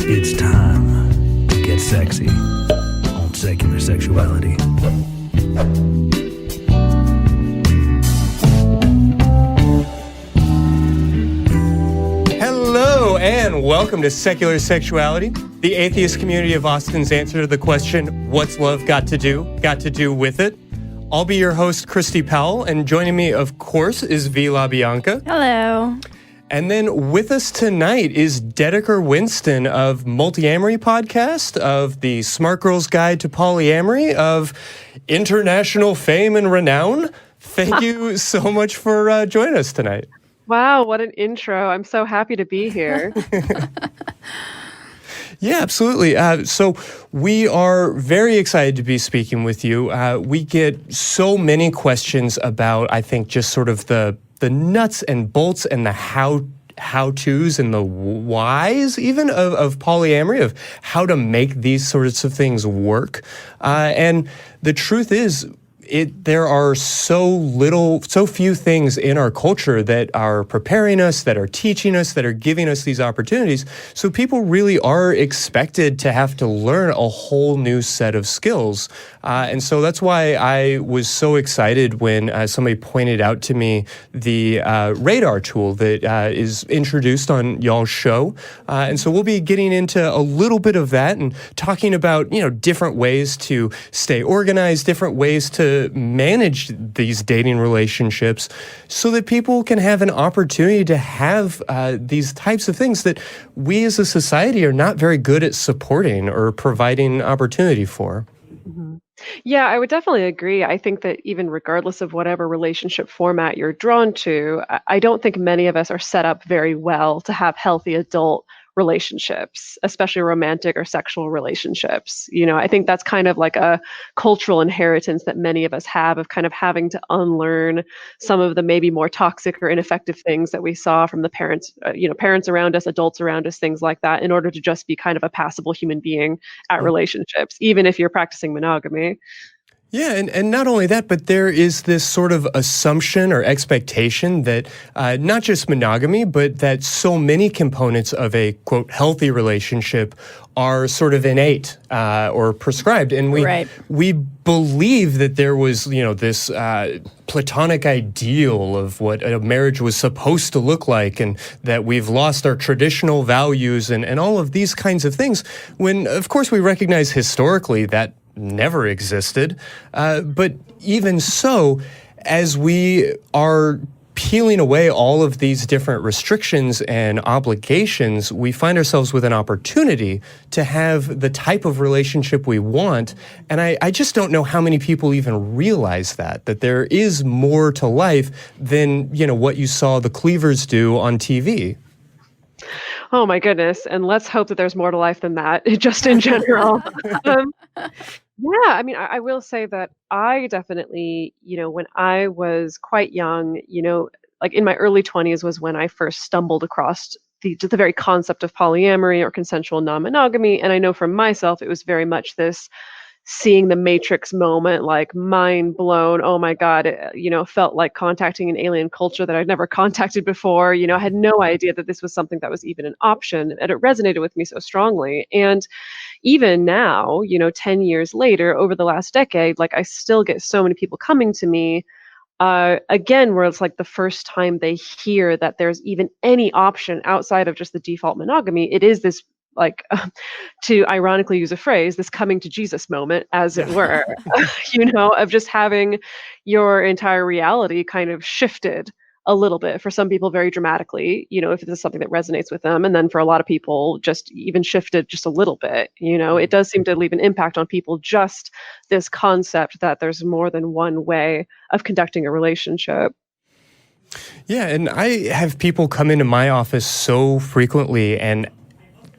It's time to get sexy on Secular Sexuality. Hello and welcome to Secular Sexuality, the Atheist Community of Austin's answer to the question, what's love got to do with it? I'll be your host, Christy Powell, and joining me, of course, is Bianca. Hello. And then with us tonight is Dedeker Winston of Multiamory Podcast, of the Smart Girl's Guide to Polyamory, of international fame and renown. Thank you so much for joining us tonight. Wow, what an intro. I'm so happy to be here. Yeah, absolutely. So we are very excited to be speaking with you. We get so many questions about, I think, just sort of the nuts and bolts and the how-tos and the whys even of polyamory, of how to make these sorts of things work. And the truth is, there are so few things in our culture that are preparing us, that are teaching us, that are giving us these opportunities. So people really are expected to have to learn a whole new set of skills. And so that's why I was so excited when somebody pointed out to me the radar tool that is introduced on y'all's show. And so we'll be getting into a little bit of that and talking about, different ways to stay organized, different ways to manage these dating relationships so that people can have an opportunity to have these types of things that we as a society are not very good at supporting or providing opportunity for. Mm-hmm. Yeah, I would definitely agree. I think that even regardless of whatever relationship format you're drawn to, I don't think many of us are set up very well to have healthy adult relationships, especially romantic or sexual relationships. I think that's kind of like a cultural inheritance that many of us have, of kind of having to unlearn some of the maybe more toxic or ineffective things that we saw from the parents, parents around us, adults around us, things like that, in order to just be kind of a passable human being at relationships, even if you're practicing monogamy. Yeah, and not only that, but there is this sort of assumption or expectation that not just monogamy, but that so many components of a, quote, healthy relationship are sort of innate or prescribed. And we believe that there was, this platonic ideal of what a marriage was supposed to look like, and that we've lost our traditional values and all of these kinds of things, when, of course, we recognize historically that never existed. But even so, as we are peeling away all of these different restrictions and obligations, we find ourselves with an opportunity to have the type of relationship we want. And I just don't know how many people even realize that there is more to life than, what you saw the Cleavers do on TV. Oh my goodness. And let's hope that there's more to life than that, just in general. Yeah, I mean, I will say that I definitely, when I was quite young, like in my early 20s was when I first stumbled across the very concept of polyamory or consensual non-monogamy. And I know for myself, it was very much this seeing the Matrix moment, like mind blown. Oh my God, it, felt like contacting an alien culture that I'd never contacted before. I had no idea that this was something that was even an option, and it resonated with me so strongly. And even now, 10 years later, over the last decade, like I still get so many people coming to me, again, where it's like the first time they hear that there's even any option outside of just the default monogamy. It is this, like, to ironically use a phrase, this coming to Jesus moment, as it were, of just having your entire reality kind of shifted a little bit, for some people very dramatically, if this is something that resonates with them. And then for a lot of people, just even shifted just a little bit. It does seem to leave an impact on people, just this concept that there's more than one way of conducting a relationship. Yeah, and I have people come into my office so frequently, and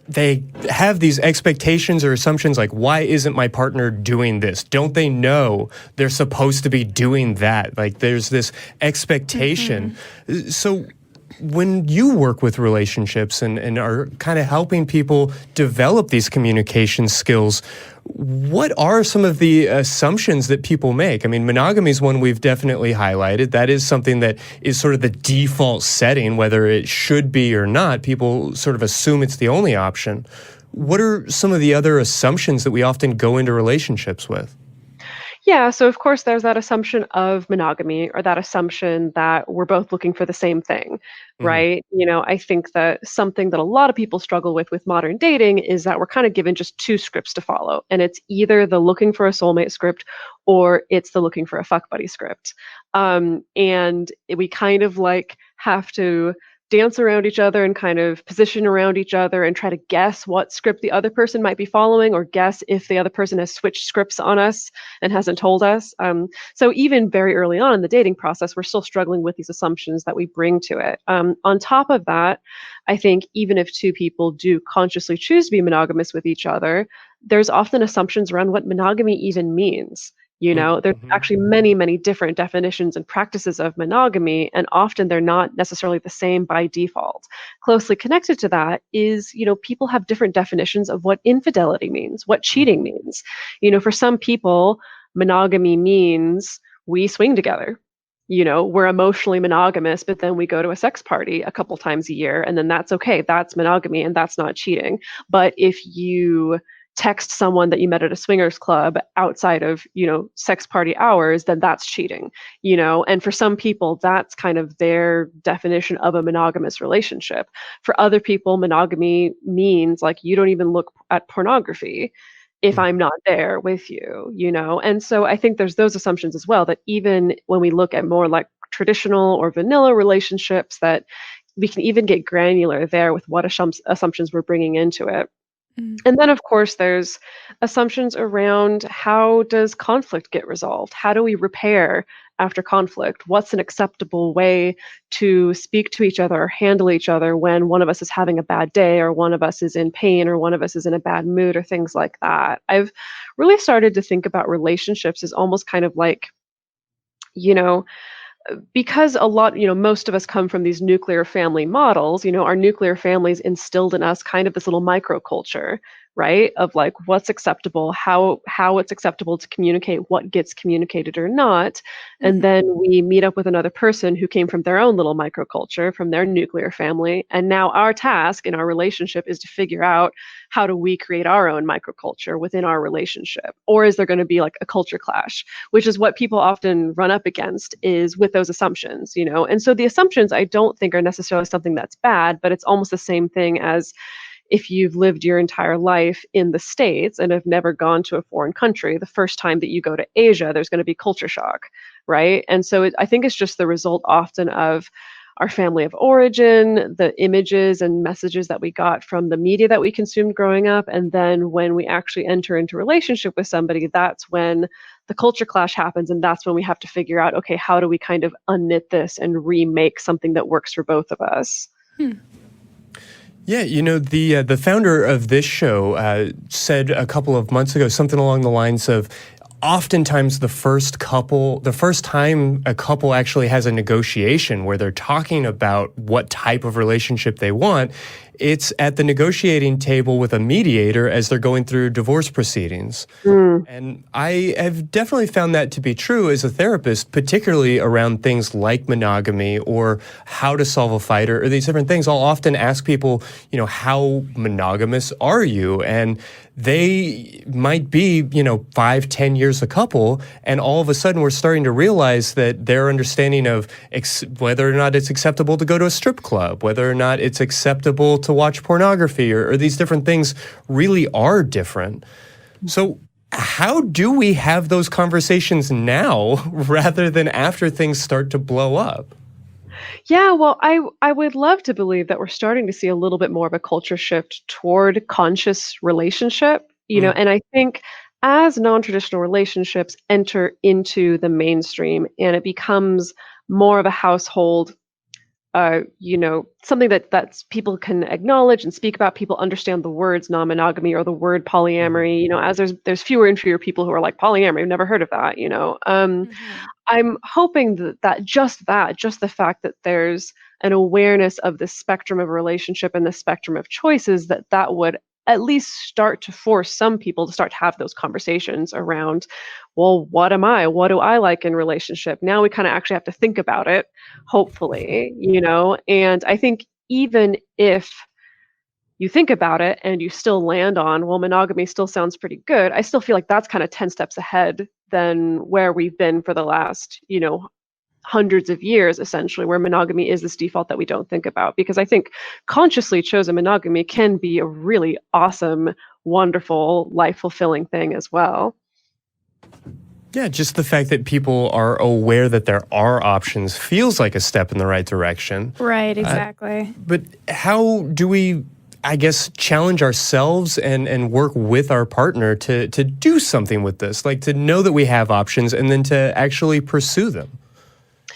they have these expectations or assumptions like, why isn't my partner doing this? Don't they know they're supposed to be doing that? Like, there's this expectation. Mm-hmm. So when you work with relationships and are kind of helping people develop these communication skills, what are some of the assumptions that people make? I mean, monogamy is one we've definitely highlighted. That is something that is sort of the default setting, whether it should be or not. People sort of assume it's the only option. what are some of the other assumptions that we often go into relationships with? Yeah, so of course there's that assumption of monogamy or that assumption that we're both looking for the same thing, Mhm. right? I think that something that a lot of people struggle with modern dating is that we're kind of given just two scripts to follow, and it's either the looking for a soulmate script or it's the looking for a fuck buddy script. We kind of like have to dance around each other and kind of position around each other and try to guess what script the other person might be following or guess if the other person has switched scripts on us and hasn't told us. So even very early on in the dating process, we're still struggling with these assumptions that we bring to it. On top of that, I think even if two people do consciously choose to be monogamous with each other, there's often assumptions around what monogamy even means. There's Mhm. actually many, many different definitions and practices of monogamy, and often they're not necessarily the same by default. Closely connected to that is, people have different definitions of what infidelity means, what cheating means. For some people, monogamy means we swing together. We're emotionally monogamous, but then we go to a sex party a couple times a year, and then that's okay. That's monogamy, and that's not cheating. But if you text someone that you met at a swingers club outside of, sex party hours, then that's cheating, and for some people, that's kind of their definition of a monogamous relationship. For other people, monogamy means like you don't even look at pornography if I'm not there with you, and so I think there's those assumptions as well that even when we look at more like traditional or vanilla relationships, that we can even get granular there with what assumptions we're bringing into it. Mm. And then, of course, there's assumptions around how does conflict get resolved? How do we repair after conflict? What's an acceptable way to speak to each other or handle each other when one of us is having a bad day or one of us is in pain or one of us is in a bad mood or things like that? I've really started to think about relationships as almost kind of like, you know, because most of us come from these nuclear family models, our nuclear families instilled in us kind of this little microculture, right? Of like what's acceptable, how it's acceptable to communicate what gets communicated or not. And Mhm. then we meet up with another person who came from their own little microculture, from their nuclear family. And now our task in our relationship is to figure out how do we create our own microculture within our relationship? Or is there going to be like a culture clash? Which is what people often run up against is with those assumptions, and so the assumptions I don't think are necessarily something that's bad, but it's almost the same thing as if you've lived your entire life in the States and have never gone to a foreign country. The first time that you go to Asia, there's going to be culture shock, right? And so I think it's just the result often of our family of origin, the images and messages that we got from the media that we consumed growing up. And then when we actually enter into relationship with somebody, that's when the culture clash happens. And that's when we have to figure out, okay, how do we kind of unknit this and remake something that works for both of us? Hmm. Yeah, the founder of this show said a couple of months ago something along the lines of, oftentimes the first time a couple actually has a negotiation where they're talking about what type of relationship they want, it's at the negotiating table with a mediator as they're going through divorce proceedings. Mm. And I have definitely found that to be true as a therapist, particularly around things like monogamy or how to solve a fight or these different things. I'll often ask people, how monogamous are you? And they might be, 5-10 years a couple, and all of a sudden we're starting to realize that their understanding of whether or not it's acceptable to go to a strip club, whether or not it's acceptable to watch pornography or these different things really are different. So how do we have those conversations now rather than after things start to blow up? Yeah, well, I would love to believe that we're starting to see a little bit more of a culture shift toward conscious relationship, Mm. and I think as non-traditional relationships enter into the mainstream and it becomes more of a household, something that's people can acknowledge and speak about. People understand the words non-monogamy or the word Mhm. polyamory. As there's fewer and fewer people who are like polyamory. I've never heard of that. Mhm. I'm hoping that just the fact that there's an awareness of the spectrum of relationship and the spectrum of choices, that would at least start to force some people to start to have those conversations around, well, what am I? What do I like in relationship? Now we kind of actually have to think about it, hopefully, and I think even if you think about it and you still land on, well, monogamy still sounds pretty good, I still feel like that's kind of 10 steps ahead than where we've been for the last, hundreds of years, essentially, where monogamy is this default that we don't think about. Because I think consciously chosen monogamy can be a really awesome, wonderful, life fulfilling thing as well. Yeah, just the fact that people are aware that there are options feels like a step in the right direction. Right, exactly. But how do we, I guess, challenge ourselves and work with our partner to do something with this? Like to know that we have options and then to actually pursue them?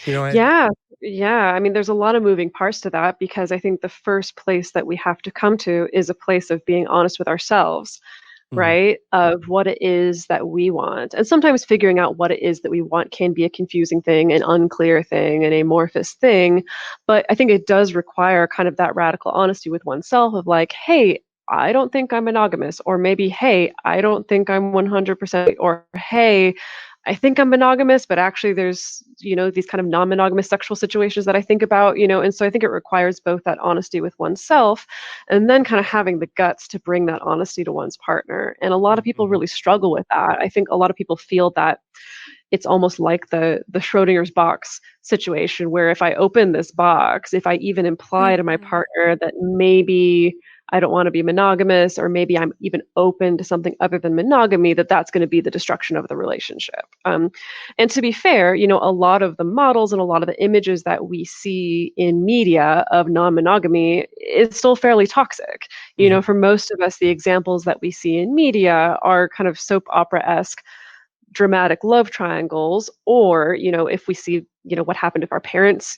Yeah. Yeah. I mean, there's a lot of moving parts to that because I think the first place that we have to come to is a place of being honest with ourselves, Mhm. right? Of what it is that we want. And sometimes figuring out what it is that we want can be a confusing thing, an unclear thing, an amorphous thing. But I think it does require kind of that radical honesty with oneself of like, hey, I don't think I'm monogamous, or maybe, hey, I don't think I'm 100%, or hey, I think I'm monogamous, but actually there's, these kind of non-monogamous sexual situations that I think about, and so I think it requires both that honesty with oneself and then kind of having the guts to bring that honesty to one's partner. And a lot of people Mhm. really struggle with that. I think a lot of people feel that it's almost like the Schrodinger's box situation where if I open this box, if I even imply to my Mhm. partner that maybe I don't want to be monogamous or maybe I'm even open to something other than monogamy, that's going to be the destruction of the relationship. And to be fair, a lot of the models and a lot of the images that we see in media of non-monogamy is still fairly toxic. Mhm. For most of us, the examples that we see in media are kind of soap opera-esque dramatic love triangles, or if we see what happened if our parents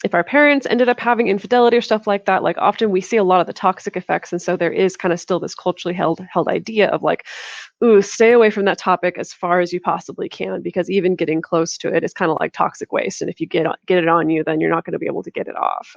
if our parents ended up having infidelity or stuff like that, like often we see a lot of the toxic effects, and so there is kind of still this culturally held idea of like, ooh, stay away from that topic as far as you possibly can, because even getting close to it is kind of like toxic waste, and if you get it on you, then you're not going to be able to get it off.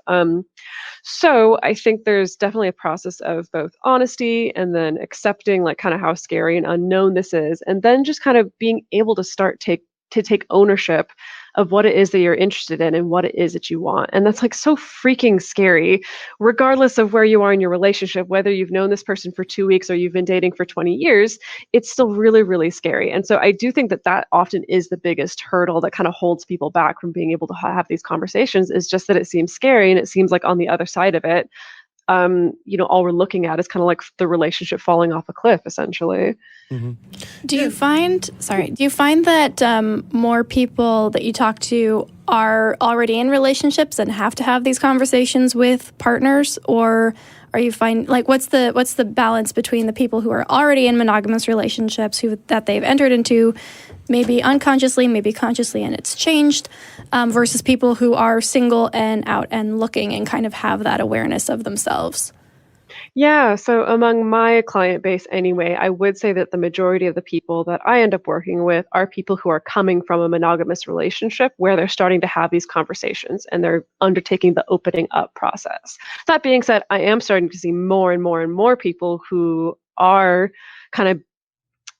So I think there's definitely a process of both honesty and then accepting like kind of how scary and unknown this is, and then just kind of being able to take ownership of what it is that you're interested in and what it is that you want. And that's like so freaking scary, regardless of where you are in your relationship, whether you've known this person for 2 weeks or you've been dating for 20 years, it's still really, really scary. And so I do think that often is the biggest hurdle that kind of holds people back from being able to have these conversations, is just that it seems scary and it seems like on the other side of it, all we're looking at is kind of like the relationship falling off a cliff, essentially. Mhm. Do Yeah. you find, sorry, do you find that more people that you talk to are already in relationships and have to have these conversations with partners, or are you find like what's the balance between the people who are already in monogamous relationships that they've entered into, maybe unconsciously, maybe consciously, and it's changed, versus people who are single and out and looking and kind of have that awareness of themselves? Yeah, so among my client base anyway, I would say that the majority of the people that I end up working with are people who are coming from a monogamous relationship where they're starting to have these conversations and they're undertaking the opening up process. That being said, I am starting to see more and more and more people who are kind of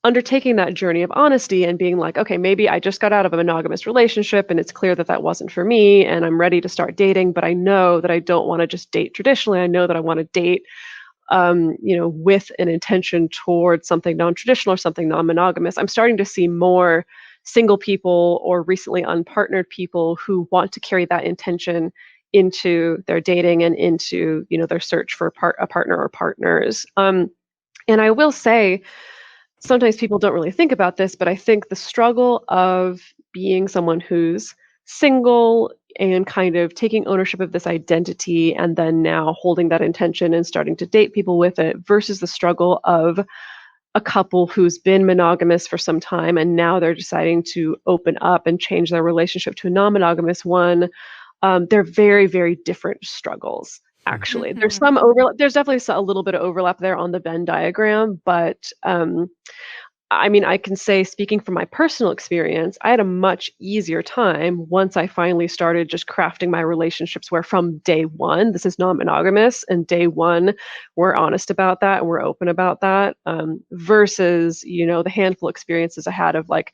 undertaking that journey of honesty and being like, okay, maybe I just got out of a monogamous relationship and it's clear that that wasn't for me and I'm ready to start dating, but I know that I don't want to just date traditionally. I know that I want to date with an intention towards something non-traditional or something non-monogamous. I'm starting to see more single people or recently unpartnered people who want to carry that intention into their dating and into, their search for a partner or partners. And I will say, sometimes people don't really think about this, but I think the struggle of being someone who's single and kind of taking ownership of this identity and then now holding that intention and starting to date people with it versus the struggle of a couple who's been monogamous for some time and now they're deciding to open up and change their relationship to a non-monogamous one. They're very, very different struggles. Actually, there's Mm-hmm. some overlap. There's definitely a little bit of overlap there on the Venn diagram, but I mean, I can say, speaking from my personal experience, I had a much easier time once I finally started just crafting my relationships where from day one, this is non-monogamous, and day one, we're honest about that and we're open about that, versus, the handful of experiences I had of like,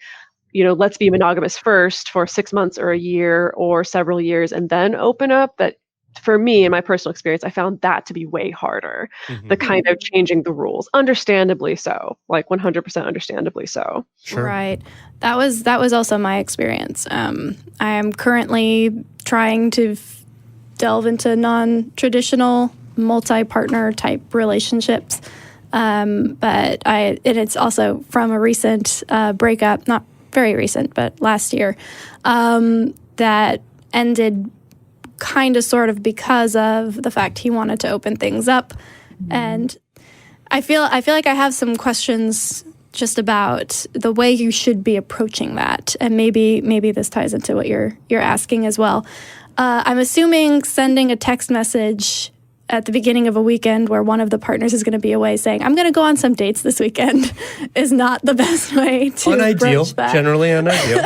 let's be monogamous first for 6 months or a year or several years and then open up. That for me, in my personal experience, I found that to be way harder. The kind of changing the rules, understandably so, like 100% understandably so. Sure. Right. That was also my experience. I am currently trying to delve into non-traditional multi-partner type relationships. But it's also from a recent breakup, not very recent, but last year, that ended kind of sort of because of the fact he wanted to open things up. And I feel like I have some questions just about the way you should be approaching that. And maybe this ties into what you're asking as well. I'm assuming sending a text message at the beginning of a weekend where one of the partners is going to be away saying, I'm going to go on some dates this weekend is not the best way to Unideal, approach that. generally unideal.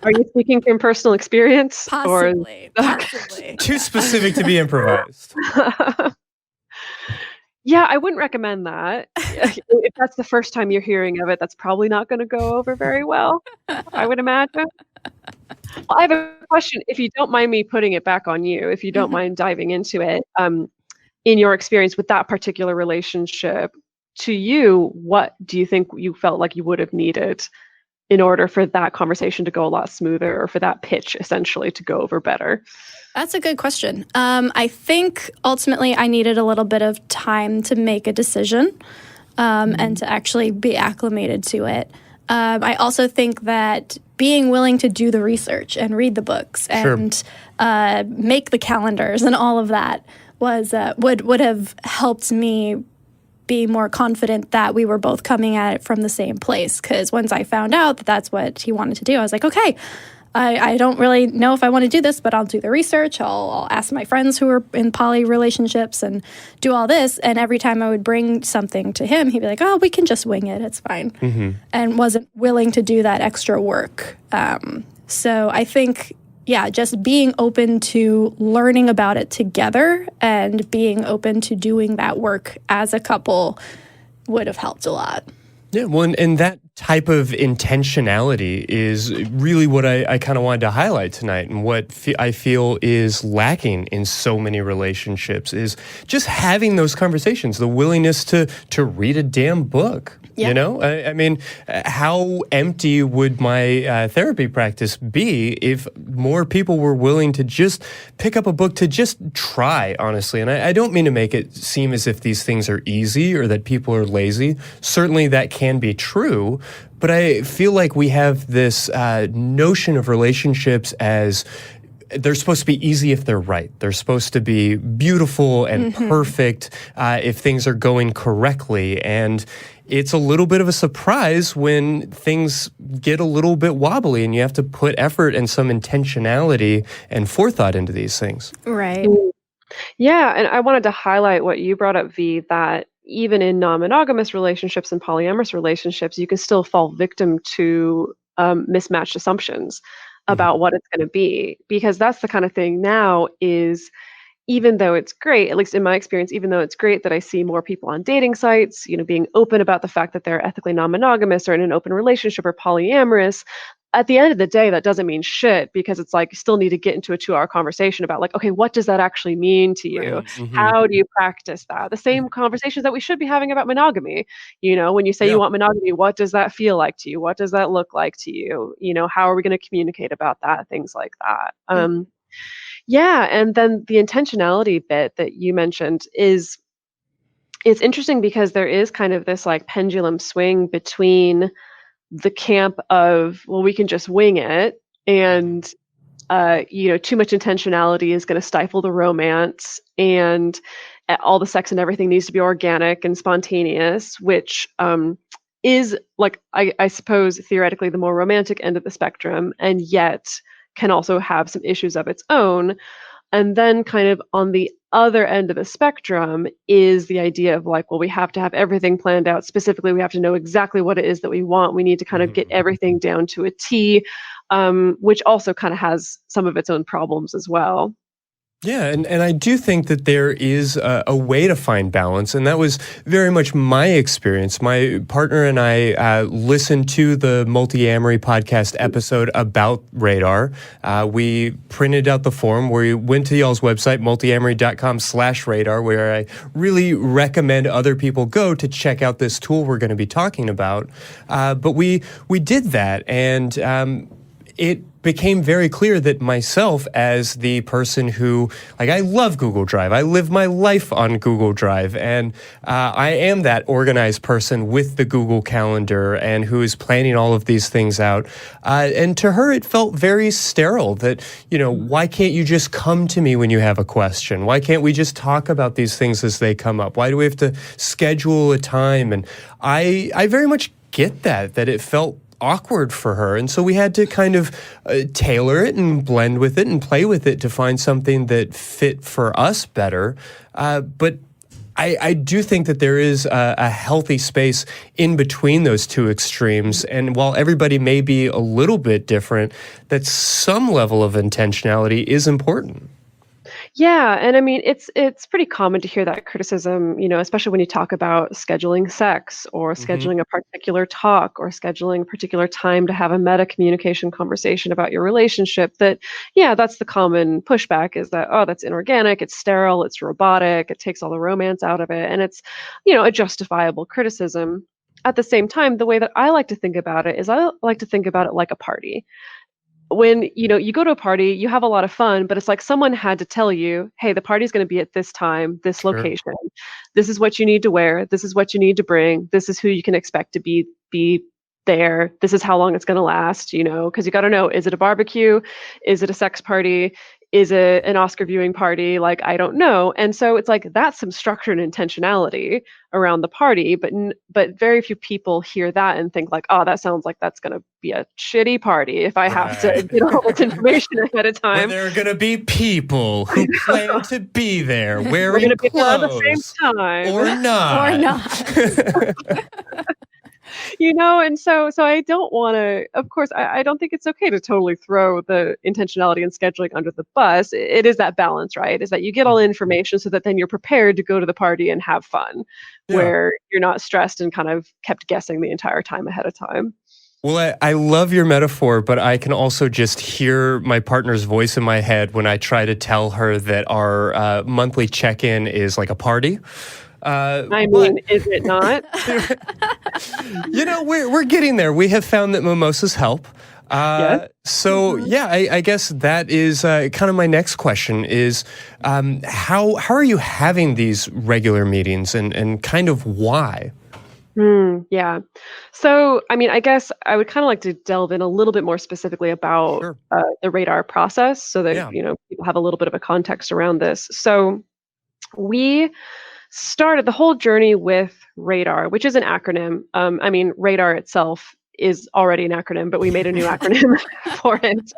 Are you speaking from personal experience? Possibly. Too specific to be improvised. Yeah, I wouldn't recommend that. If that's the first time you're hearing of it, that's probably not going to go over very well, I would imagine. Well, I have a question, if you don't mind me putting it back on you, if you don't mind diving into it. In your experience with that particular relationship, to you, what do you think you felt like you would have needed in order for that conversation to go a lot smoother, or for that pitch essentially to go over better? That's a good question. I think ultimately I needed a little bit of time to make a decision and to actually be acclimated to it. I also think that being willing to do the research and read the books and make the calendars and all of that was would have helped me be more confident that we were both coming at it from the same place. Because once I found out that that's what he wanted to do, I was like, okay, I don't really know if I want to do this, but I'll do the research. I'll ask my friends who are in poly relationships and do all this. And every time I would bring something to him, he'd be like, oh, we can just wing it. It's fine. And wasn't willing to do that extra work. So I think, yeah, just being open to learning about it together and being open to doing that work as a couple would have helped a lot. Yeah, well, and that type of intentionality is really what I kind of wanted to highlight tonight, and what I feel is lacking in so many relationships is just having those conversations, the willingness to read a damn book. Yeah. You know, I mean, how empty would my therapy practice be if more people were willing to just pick up a book to just try, honestly? And I don't mean to make it seem as if these things are easy or that people are lazy. Certainly that can be true. But I feel like we have this notion of relationships as they're supposed to be easy if they're right. They're supposed to be beautiful and perfect if things are going correctly. And it's a little bit of a surprise when things get a little bit wobbly and you have to put effort and some intentionality and forethought into these things. Right. Yeah, and I wanted to highlight what you brought up, V, that even in non-monogamous relationships and polyamorous relationships, you can still fall victim to mismatched assumptions about what it's going to be. Because that's the kind of thing now is, even though it's great, at least in my experience, even though it's great that I see more people on dating sites, you know, being open about the fact that they're ethically non-monogamous or in an open relationship or polyamorous, at the end of the day, that doesn't mean shit, because it's like you still need to get into a 2-hour conversation about like, okay, what does that actually mean to you? Right. How do you practice that? The same conversations that we should be having about monogamy. You know, when you say you want monogamy, what does that feel like to you? What does that look like to you? You know, how are we going to communicate about that? Things like that. Yeah, and then the intentionality bit that you mentioned is, it's interesting because there is kind of this like pendulum swing between the camp of, well, we can just wing it, and you know, too much intentionality is going to stifle the romance, and all the sex and everything needs to be organic and spontaneous, which is like, I suppose theoretically the more romantic end of the spectrum, and yet can also have some issues of its own. And then kind of on the other end of the spectrum is the idea of like, well, we have to have everything planned out. Specifically, we have to know exactly what it is that we want. We need to kind of get everything down to a T, which also kind of has some of its own problems as well. Yeah, and I do think that there is a way to find balance, and that was very much my experience. My partner and I listened to the Multi-Amory podcast episode about Radar. We printed out the form where we went to y'all's website, multiamory.com/radar, where I really recommend other people go to check out this tool we're going to be talking about. But we did that, and it became very clear that myself, as the person who, like, I love Google Drive. I live my life on Google Drive, and I am that organized person with the Google Calendar and who is planning all of these things out. And to her, it felt very sterile that, why can't you just come to me when you have a question? Why can't we just talk about these things as they come up? Why do we have to schedule a time? And I very much get that it felt awkward for her. And so we had to kind of tailor it and blend with it and play with it to find something that fit for us better. But I do think that there is a healthy space in between those two extremes. And while everybody may be a little bit different, that some level of intentionality is important. Yeah, and I mean it's pretty common to hear that criticism, especially when you talk about scheduling sex or Mm-hmm. scheduling a particular talk or scheduling a particular time to have a meta communication conversation about your relationship. That, yeah, that's the common pushback is that, oh, that's inorganic, it's sterile, it's robotic, it takes all the romance out of it, and it's, a justifiable criticism. At the same time, the way that I like to think about it is I like to think about it like a party. When you go to a party, you have a lot of fun, but it's like someone had to tell you, hey, the party's going to be at this time, this Sure. location, this is what you need to wear, this is what you need to bring, this is who you can expect to be there, this is how long it's going to last, because you got to know, is it a barbecue, is it a sex party, is it an Oscar viewing party? Like, I don't know. And so it's like that's some structure and intentionality around the party, but very few people hear that and think like, oh, that sounds like that's going to be a shitty party if I have to Right. get all this information ahead of Where time. there are going to be people who plan to be there We're wearing going to be there at the same clothes time. or not. Or not. And so I don't want to, of course, I don't think it's okay to totally throw the intentionality and scheduling under the bus. It is that balance, right? Is that you get all the information so that then you're prepared to go to the party and have fun, Yeah. where you're not stressed and kind of kept guessing the entire time ahead of time. Well, I love your metaphor, but I can also just hear my partner's voice in my head when I try to tell her that our monthly check-in is like a party. I mean, is it not? We're getting there. We have found that mimosas help. Yes. So yeah, I guess that is kind of my next question is how are you having these regular meetings and kind of why? Yeah. So, I mean, I guess I would kind of like to delve in a little bit more specifically about Sure. the radar process so that, Yeah. people have a little bit of a context around this. So we started the whole journey with radar, which is an acronym. I mean, radar itself is already an acronym, but we made a new acronym for it.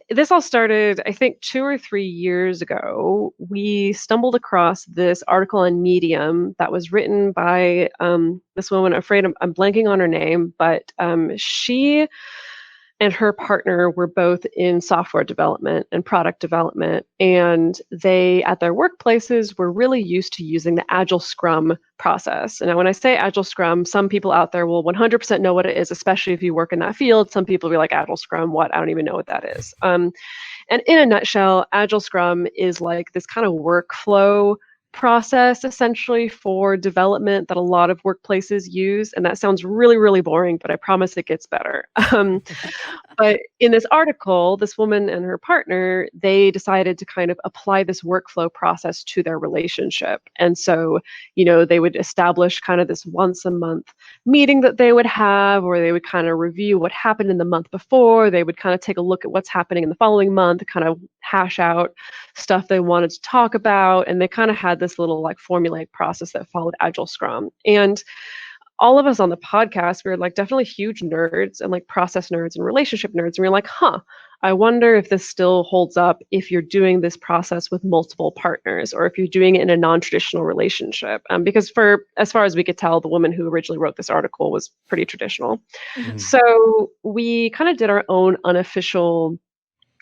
This all started, I think, 2 or 3 years ago. We stumbled across this article on Medium that was written by this woman. I'm afraid I'm blanking on her name, but she and her partner were both in software development and product development. And they, at their workplaces, were really used to using the Agile Scrum process. And now when I say Agile Scrum, some people out there will 100% know what it is, especially if you work in that field. Some people will be like, Agile Scrum, what? I don't even know what that is. And in a nutshell, Agile Scrum is like this kind of workflow process essentially for development that a lot of workplaces use. And that sounds really, really boring, but I promise it gets better. But in this article, this woman and her partner, they decided to kind of apply this workflow process to their relationship. And so, they would establish kind of this once a month meeting that they would have, or they would kind of review what happened in the month before. They would kind of take a look at what's happening in the following month, kind of hash out stuff they wanted to talk about. And they kind of had this little like formulaic process that followed Agile Scrum. And all of us on the podcast, we were like definitely huge nerds and like process nerds and relationship nerds. And we were like, I wonder if this still holds up if you're doing this process with multiple partners or if you're doing it in a non-traditional relationship. Because for as far as we could tell, the woman who originally wrote this article was pretty traditional. Mhm. So we kind of did our own unofficial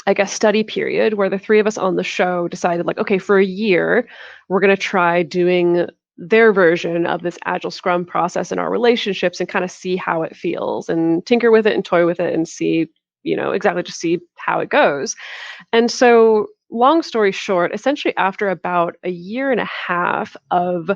I guess, study period where the three of us on the show decided, like, okay, for a year, we're going to try doing their version of this agile scrum process in our relationships and kind of see how it feels and tinker with it and toy with it and see, exactly just see how it goes. And so, long story short, essentially, after about a year and a half of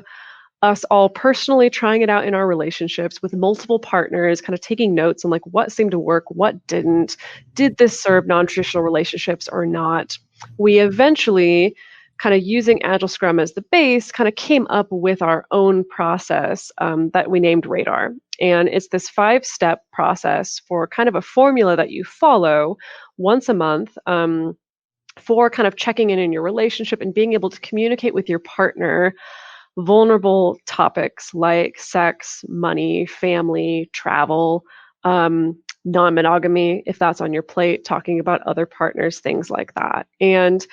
us all personally trying it out in our relationships with multiple partners, kind of taking notes on like what seemed to work, what didn't, did this serve non-traditional relationships or not, we eventually, kind of using Agile Scrum as the base, kind of came up with our own process that we named Radar. And it's this 5-step process for kind of a formula that you follow once a month. For kind of checking in your relationship and being able to communicate with your partner vulnerable topics like sex, money, family, travel, non-monogamy, if that's on your plate, talking about other partners, things like that. And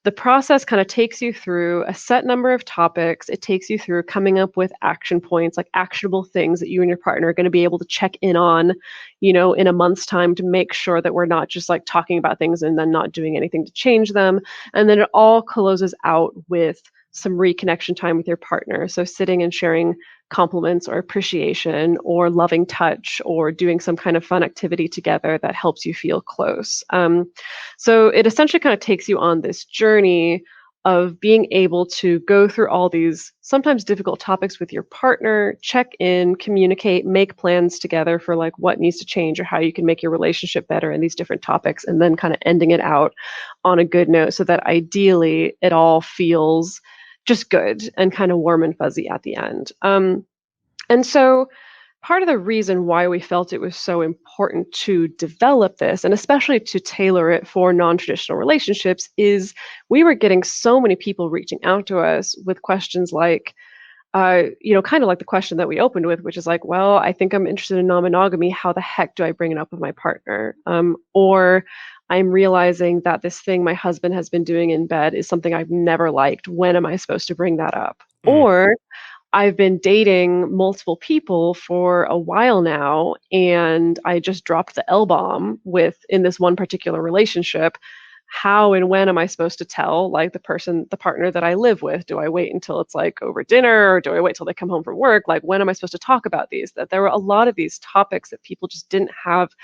the process kind of takes you through a set number of topics. It takes you through coming up with action points, like actionable things that you and your partner are going to be able to check in on, in a month's time to make sure that we're not just like talking about things and then not doing anything to change them. And then it all closes out with some reconnection time with your partner. So sitting and sharing compliments or appreciation or loving touch or doing some kind of fun activity together that helps you feel close. So it essentially kind of takes you on this journey of being able to go through all these sometimes difficult topics with your partner, check in, communicate, make plans together for like what needs to change or how you can make your relationship better in these different topics, and then kind of ending it out on a good note so that ideally it all feels just good and kind of warm and fuzzy at the end. And so part of the reason why we felt it was so important to develop this, and especially to tailor it for non-traditional relationships, is we were getting so many people reaching out to us with questions like, kind of like the question that we opened with, which is like, well, I think I'm interested in non-monogamy. How the heck do I bring it up with my partner? Or I'm realizing that this thing my husband has been doing in bed is something I've never liked. When am I supposed to bring that up? Or I've been dating multiple people for a while now, and I just dropped the L-bomb in this one particular relationship. How and when am I supposed to tell like the partner that I live with? Do I wait until it's like over dinner, or do I wait till they come home from work? Like, when am I supposed to talk about these? That there were a lot of these topics that people just didn't have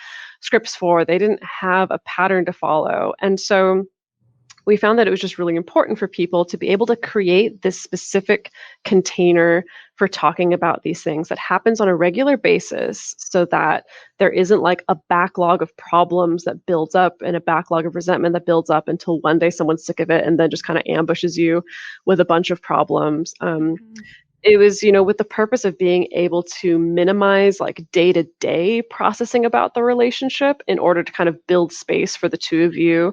scripts for. They didn't have a pattern to follow. And so we found that it was just really important for people to be able to create this specific container for talking about these things that happens on a regular basis, so that there isn't like a backlog of problems that builds up and a backlog of resentment that builds up until one day someone's sick of it and then just kind of ambushes you with a bunch of problems. It was, with the purpose of being able to minimize like day-to-day processing about the relationship in order to kind of build space for the two of you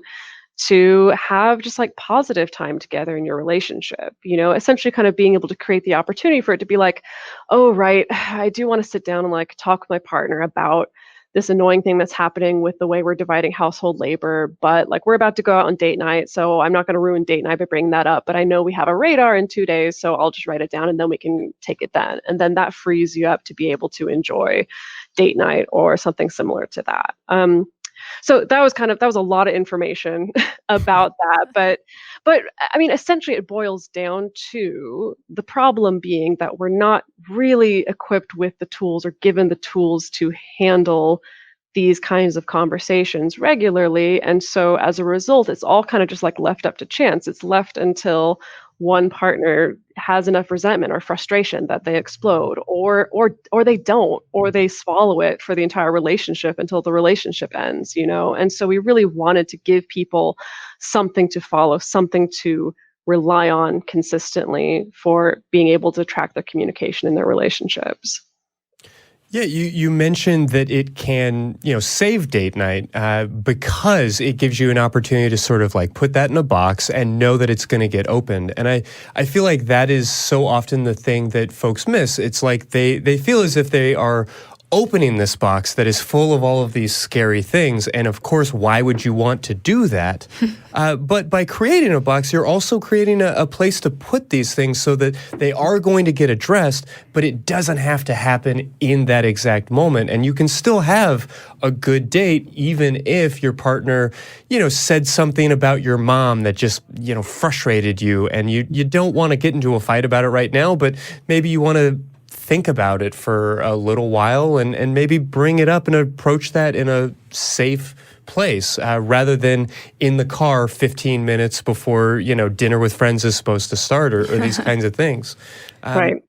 to have just like positive time together in your relationship, essentially kind of being able to create the opportunity for it to be like, oh, right, I do want to sit down and like talk with my partner about this annoying thing that's happening with the way we're dividing household labor, but like we're about to go out on date night, so I'm not going to ruin date night by bringing that up, but I know we have a radar in 2 days, so I'll just write it down and then we can take it then. And then that frees you up to be able to enjoy date night or something similar to that. So that was a lot of information about that, but I mean, essentially it boils down to the problem being that we're not really equipped with the tools or given the tools to handle these kinds of conversations regularly. And so as a result, it's all kind of just like left up to chance. It's left until one partner has enough resentment or frustration that they explode, or they don't, or they swallow it for the entire relationship until the relationship ends, And so we really wanted to give people something to follow, something to rely on consistently for being able to track their communication in their relationships. Yeah, you mentioned that it can, save date night because it gives you an opportunity to sort of like put that in a box and know that it's going to get opened. And I feel like that is so often the thing that folks miss. It's like they feel as if they are opening this box that is full of all of these scary things. And of course, why would you want to do that? But by creating a box, you're also creating a place to put these things so that they are going to get addressed, but it doesn't have to happen in that exact moment. And you can still have a good date, even if your partner, said something about your mom that just, frustrated you, and you don't want to get into a fight about it right now, but maybe you want to think about it for a little while and maybe bring it up and approach that in a safe place rather than in the car 15 minutes before, dinner with friends is supposed to start or these kinds of things. Right.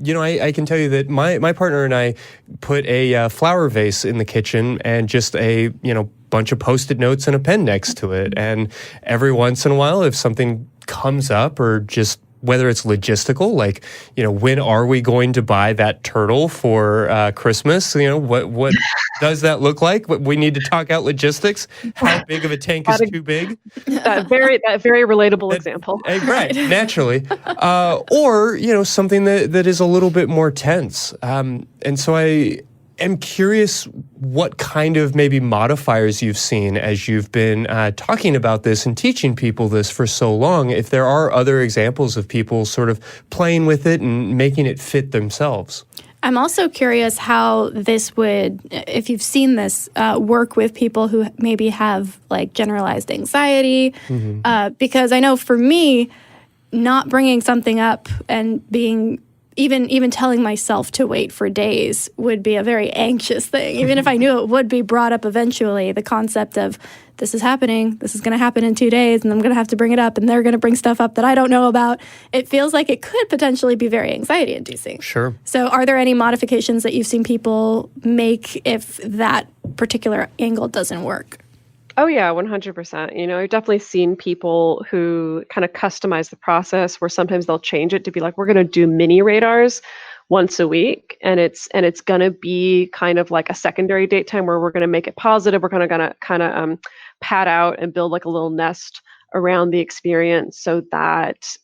I can tell you that my partner and I put a flower vase in the kitchen and just a, bunch of Post-it notes and a pen next to it. And every once in a while, if something comes up or just whether it's logistical, like, when are we going to buy that turtle for Christmas? What does that look like? We need to talk out logistics. How big of a tank is too big? That very relatable example. Right, naturally. Or, something that is a little bit more tense. And so I am curious what kind of maybe modifiers you've seen as you've been talking about this and teaching people this for so long, if there are other examples of people sort of playing with it and making it fit themselves. I'm also curious how this would, if you've seen this, work with people who maybe have like generalized anxiety, because I know for me, not bringing something up and being even telling myself to wait for days would be a very anxious thing. Even if I knew it would be brought up eventually, the concept of this is happening, this is going to happen in 2 days, and I'm going to have to bring it up, and they're going to bring stuff up that I don't know about. It feels like it could potentially be very anxiety-inducing. Sure. So are there any modifications that you've seen people make if that particular angle doesn't work? Oh yeah, 100%. I've definitely seen people who kind of customize the process where sometimes they'll change it to be like, we're going to do mini radars once a week, and it's going to be kind of like a secondary date time where we're going to make it positive. We're going to kind of pad out and build like a little nest around the experience so that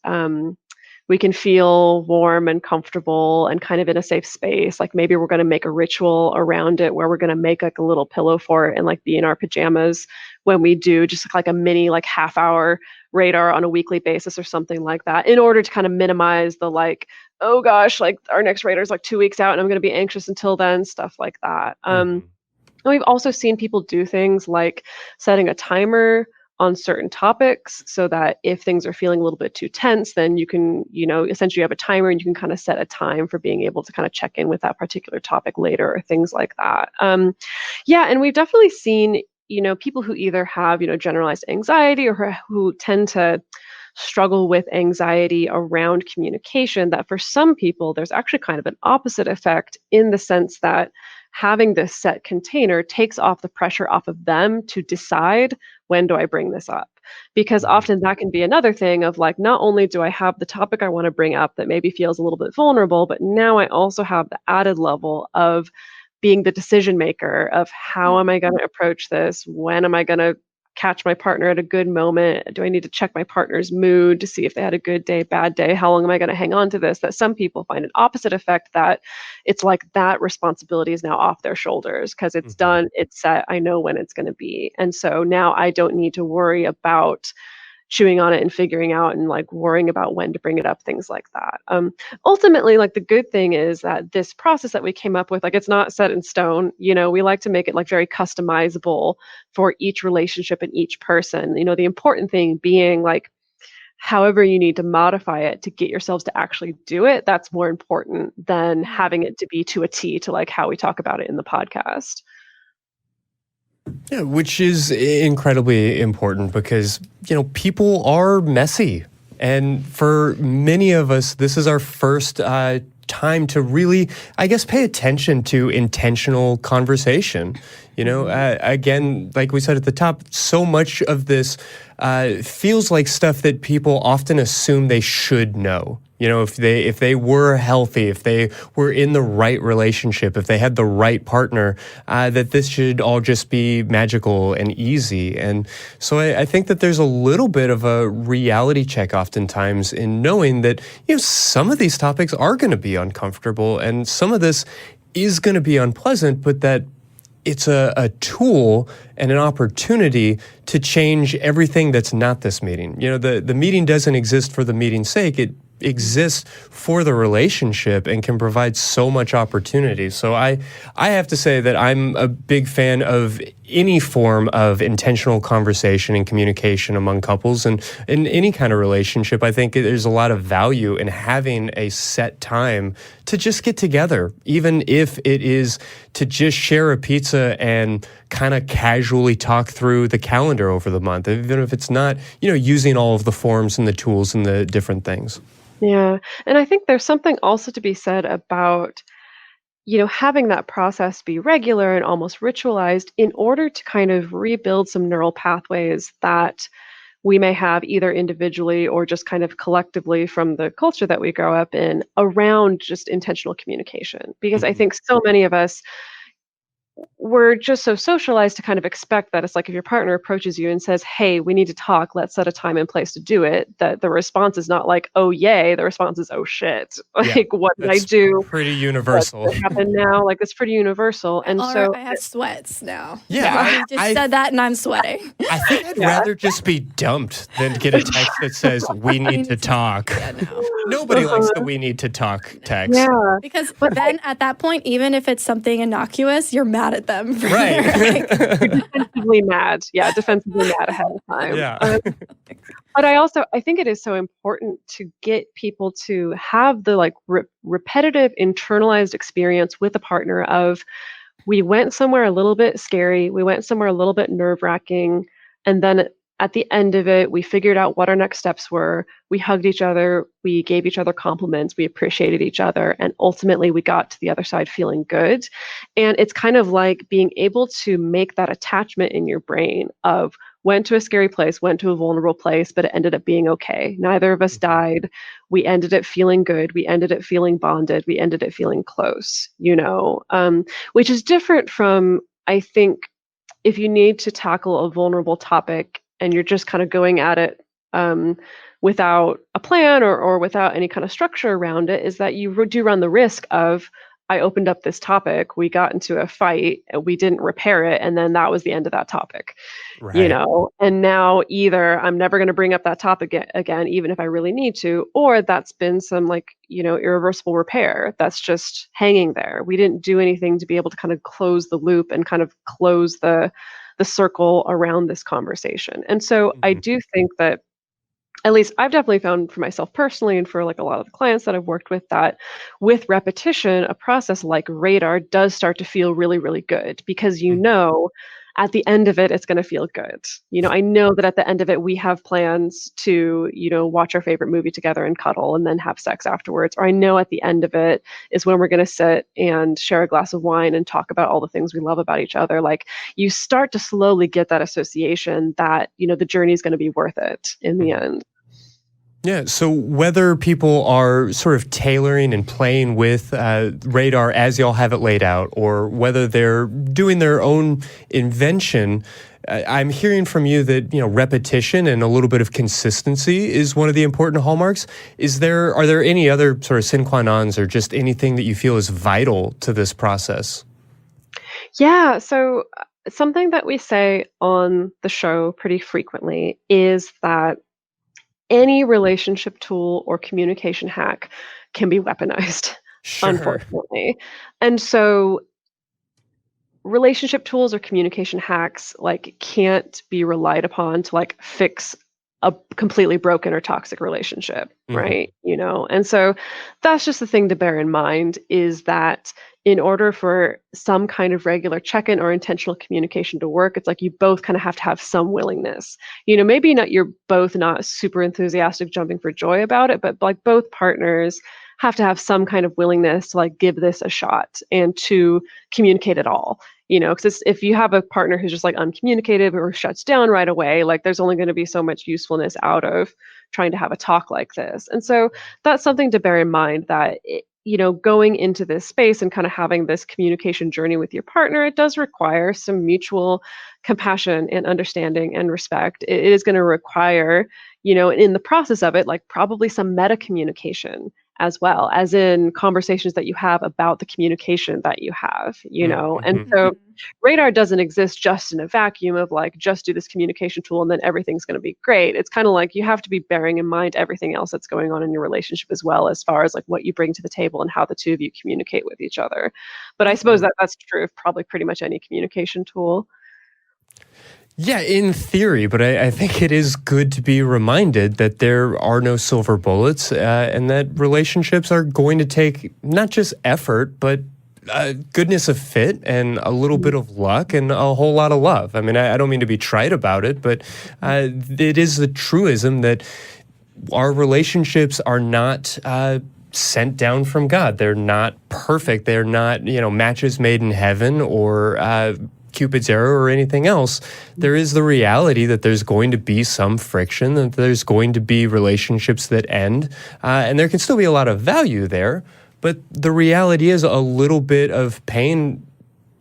we can feel warm and comfortable and kind of in a safe space. Like maybe we're going to make a ritual around it where we're going to make like a little pillow for it and like be in our pajamas when we do just like a mini like half-hour radar on a weekly basis or something like that, in order to kind of minimize the like, oh gosh, like our next radar is like 2 weeks out and I'm going to be anxious until then, stuff like that. And we've also seen people do things like setting a timer on certain topics so that if things are feeling a little bit too tense, then you can, essentially you have a timer and you can kind of set a time for being able to kind of check in with that particular topic later or things like that. And we've definitely seen, people who either have, generalized anxiety or who tend to struggle with anxiety around communication, that for some people, there's actually kind of an opposite effect in the sense that having this set container takes off the pressure off of them to decide, when do I bring this up? Because often that can be another thing of like, not only do I have the topic I want to bring up that maybe feels a little bit vulnerable, but now I also have the added level of being the decision maker of how am I going to approach this? When am I going to catch my partner at a good moment? Do I need to check my partner's mood to see if they had a good day, bad day? How long am I going to hang on to this? That some people find an opposite effect, that it's like that responsibility is now off their shoulders because it's done, it's set, I know when it's going to be. And so now I don't need to worry about chewing on it and figuring out and like worrying about when to bring it up, things like that. Ultimately, like the good thing is that this process that we came up with, like it's not set in stone. We like to make it like very customizable for each relationship and each person. The important thing being like, however you need to modify it to get yourselves to actually do it, that's more important than having it to be to a T to like how we talk about it in the podcast. Yeah, which is incredibly important because, people are messy. And for many of us, this is our first time to really, I guess, pay attention to intentional conversation. Again, like we said at the top, so much of this feels like stuff that people often assume they should know. If they were healthy, if they were in the right relationship, if they had the right partner, that this should all just be magical and easy. And so I think that there's a little bit of a reality check oftentimes in knowing that, some of these topics are going to be uncomfortable, and some of this is going to be unpleasant, but that it's a tool and an opportunity to change everything that's not this meeting. The meeting doesn't exist for the meeting's sake. It exists for the relationship and can provide so much opportunity. So I have to say that I'm a big fan of any form of intentional conversation and communication among couples, and in any kind of relationship. I think there's a lot of value in having a set time to just get together, even if it is to just share a pizza and kind of casually talk through the calendar over the month, even if it's not, using all of the forms and the tools and the different things. Yeah. And I think there's something also to be said about, having that process be regular and almost ritualized in order to kind of rebuild some neural pathways that we may have either individually or just kind of collectively from the culture that we grow up in around just intentional communication. Because I think so many of us, we're just so socialized to kind of expect that it's like if your partner approaches you and says, "Hey, we need to talk, let's set a time and place to do it," that the response is not like, "Oh, yay." The response is, "Oh, shit." Yeah, Like, what did I that's do? pretty What's universal. going to happen now? Like, it's pretty universal. And so, I have sweats now. Yeah, You just said that and I'm sweating. I think I'd rather just be dumped than get a text that says, "We need to talk." Yeah, no. Nobody likes the "we need to talk" text. yeah. Because then at that point, even if it's something innocuous, you're mad at them. Right. Defensively mad. Yeah, defensively mad ahead of time. Yeah. But I think it is so important to get people to have the like repetitive internalized experience with a partner of, we went somewhere a little bit scary, we went somewhere a little bit nerve-wracking, and then at the end of it, we figured out what our next steps were. We hugged each other, we gave each other compliments, we appreciated each other, and ultimately we got to the other side feeling good. And it's kind of like being able to make that attachment in your brain of, went to a scary place, went to a vulnerable place, but it ended up being okay. Neither of us died. We ended it feeling good. We ended it feeling bonded. We ended it feeling close, which is different from, I think, if you need to tackle a vulnerable topic and you're just kind of going at it without a plan or without any kind of structure around it, is that you do run the risk of, I opened up this topic, we got into a fight, and we didn't repair it, and then that was the end of that topic. Right. And now either I'm never going to bring up that topic again, even if I really need to, or that's been some irreversible repair that's just hanging there. We didn't do anything to be able to kind of close the loop and kind of close the circle around this conversation. And so I do think that, at least I've definitely found for myself personally and for like a lot of the clients that I've worked with, that with repetition, a process like radar does start to feel really, really good, because at the end of it, it's going to feel good. I know that at the end of it, we have plans to, watch our favorite movie together and cuddle and then have sex afterwards. Or I know at the end of it is when we're going to sit and share a glass of wine and talk about all the things we love about each other. Like, you start to slowly get that association that, the journey is going to be worth it in the end. Yeah, so whether people are sort of tailoring and playing with radar as y'all have it laid out, or whether they're doing their own invention, I'm hearing from you that repetition and a little bit of consistency is one of the important hallmarks. Are there any other sort of sine qua nons or just anything that you feel is vital to this process? Yeah, so something that we say on the show pretty frequently is that any relationship tool or communication hack can be weaponized, Sure. unfortunately. And so relationship tools or communication hacks can't be relied upon to fix a completely broken or toxic relationship, right? And so that's just the thing to bear in mind, is that in order for some kind of regular check-in or intentional communication to work, it's like you both kind of have to have some willingness. Maybe you're both not super enthusiastic jumping for joy about it, but both partners have to have some kind of willingness to give this a shot and to communicate at all. Because if you have a partner who's just uncommunicative or shuts down right away, there's only going to be so much usefulness out of trying to have a talk like this. And so that's something to bear in mind, that going into this space and kind of having this communication journey with your partner, it does require some mutual compassion and understanding and respect. It is going to require, in the process of it, probably some meta communication as well, as in conversations that you have about the communication that you have, And Mm-hmm. so radar doesn't exist just in a vacuum of like, just do this communication tool and then everything's going to be great. It's kind of like you have to be bearing in mind everything else that's going on in your relationship as well, as far as like what you bring to the table and how the two of you communicate with each other. But I suppose that that's true of probably pretty much any communication tool. Yeah, in theory, but I think it is good to be reminded that there are no silver bullets and that relationships are going to take not just effort, but goodness of fit and a little bit of luck and a whole lot of love. I mean, I don't mean to be trite about it, but it is the truism that our relationships are not sent down from God. They're not perfect. They're not, matches made in heaven or Cupid's arrow or anything else. There is the reality that there's going to be some friction, that there's going to be relationships that end, and there can still be a lot of value there. But the reality is a little bit of pain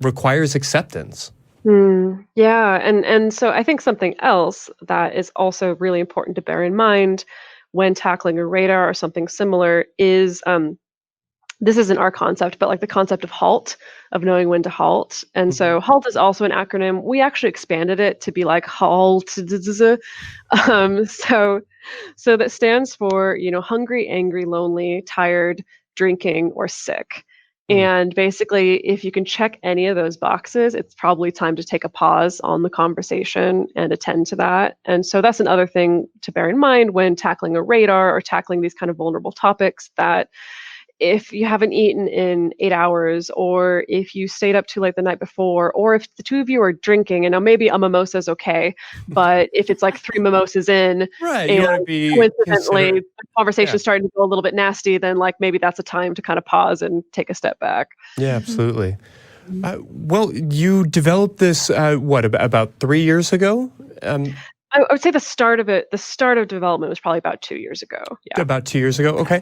requires acceptance. Yeah, and so I think something else that is also really important to bear in mind when tackling a radar or something similar is this isn't our concept, but like the concept of halt, of knowing when to halt. And so halt is also an acronym. We actually expanded it to be like halt. So that stands for, hungry, angry, lonely, tired, drinking, or sick. And basically, if you can check any of those boxes, it's probably time to take a pause on the conversation and attend to that. And so that's another thing to bear in mind when tackling a radar or tackling these kind of vulnerable topics, that if you haven't eaten in 8 hours, or if you stayed up too late the night before, or if the two of you are drinking, and now maybe a mimosa is okay, but if it's like 3 mimosas in, Right, and you want to be coincidentally considerate. the conversation Yeah. starting to go a little bit nasty, then like maybe that's a time to kind of pause and take a step back. Yeah, absolutely. Well, you developed this, about 3 years ago? I would say the start of development was probably about 2 years ago. Yeah. About 2 years ago? Okay.